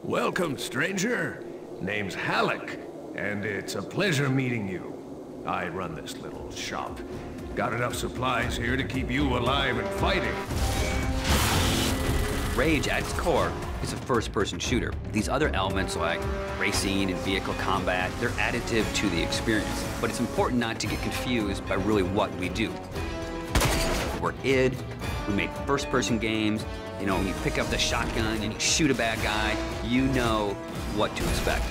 Welcome, stranger. Name's Halleck, and it's a pleasure meeting you. I run this little shop. Got enough supplies here to keep you alive and fighting. Rage, at its core, is a first-person shooter. These other elements like racing and vehicle combat, they're additive to the experience. But it's important not to get confused by really what we do. We're id, we make first-person games. You know, when you pick up the shotgun and you shoot a bad guy, you know what to expect.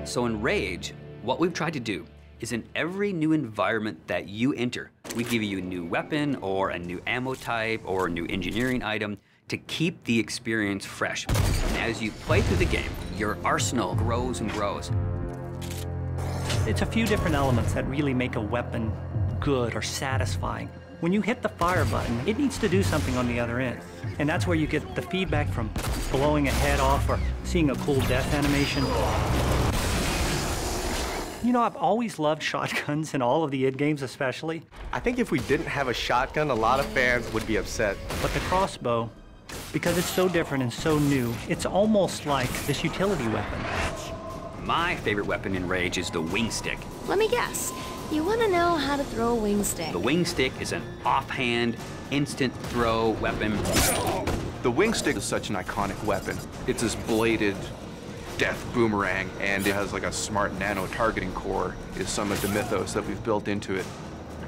So in Rage, what we've tried to do is in every new environment that you enter, we give you a new weapon or a new ammo type or a new engineering item to keep the experience fresh. And as you play through the game, your arsenal grows and grows. It's a few different elements that really make a weapon good or satisfying. When you hit the fire button, it needs to do something on the other end. And that's where you get the feedback from blowing a head off or seeing a cool death animation. You know, I've always loved shotguns in all of the id games especially. I think if we didn't have a shotgun, a lot of fans would be upset. But the crossbow, because it's so different and so new, it's almost like this utility weapon. My favorite weapon in Rage is the wing stick. Let me guess. You want to know how to throw a wing stick. The wing stick is an offhand, instant throw weapon. The wing stick is such an iconic weapon. It's this bladed death boomerang, and it has like a smart nano targeting core is some of the mythos that we've built into it.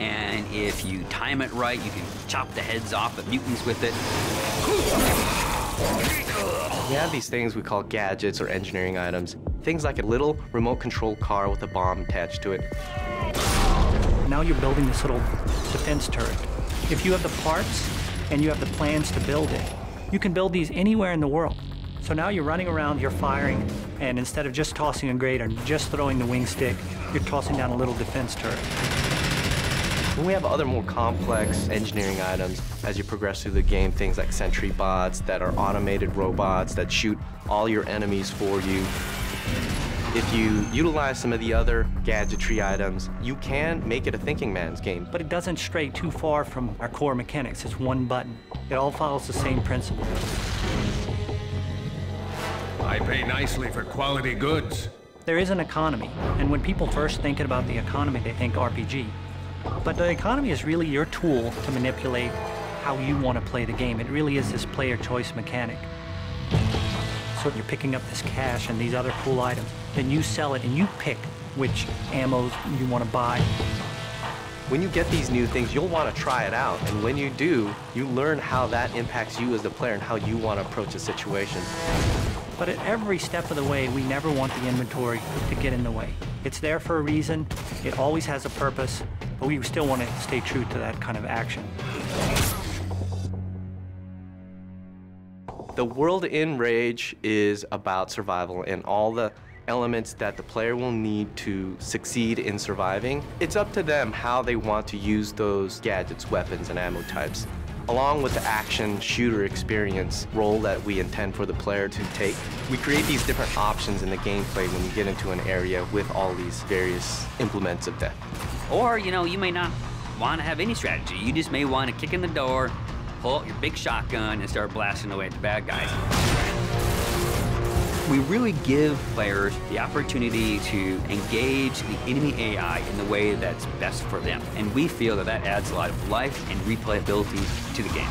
And if you time it right, you can chop the heads off of mutants with it. We have these things we call gadgets or engineering items. Things like a little remote control car with a bomb attached to it. Now you're building this little defense turret. If you have the parts and you have the plans to build it, you can build these anywhere in the world. So now you're running around, you're firing, and instead of just tossing a grate or just throwing the wing stick, you're tossing down a little defense turret. When we have other more complex engineering items as you progress through the game, things like sentry bots that are automated robots that shoot all your enemies for you. If you utilize some of the other gadgetry items, you can make it a thinking man's game. But it doesn't stray too far from our core mechanics. It's one button. It all follows the same principle. I pay nicely for quality goods. There is an economy, and when people first think about the economy, they think RPG. But the economy is really your tool to manipulate how you want to play the game. It really is this player choice mechanic. So you're picking up this cash and these other cool items, then you sell it and you pick which ammos you want to buy. When you get these new things, you'll want to try it out, and when you do, you learn how that impacts you as the player and how you want to approach a situation. But at every step of the way, we never want the inventory to get in the way. It's there for a reason, it always has a purpose, but we still want to stay true to that kind of action. The world in Rage is about survival and all the elements that the player will need to succeed in surviving. It's up to them how they want to use those gadgets, weapons, and ammo types, along with the action shooter experience role that we intend for the player to take. We create these different options in the gameplay when you get into an area with all these various implements of death. Or, you know, you may not want to have any strategy. You just may want to kick in the door, pull out your big shotgun, and start blasting away at the bad guys. We really give players the opportunity to engage the enemy AI in the way that's best for them. And we feel that that adds a lot of life and replayability to the game.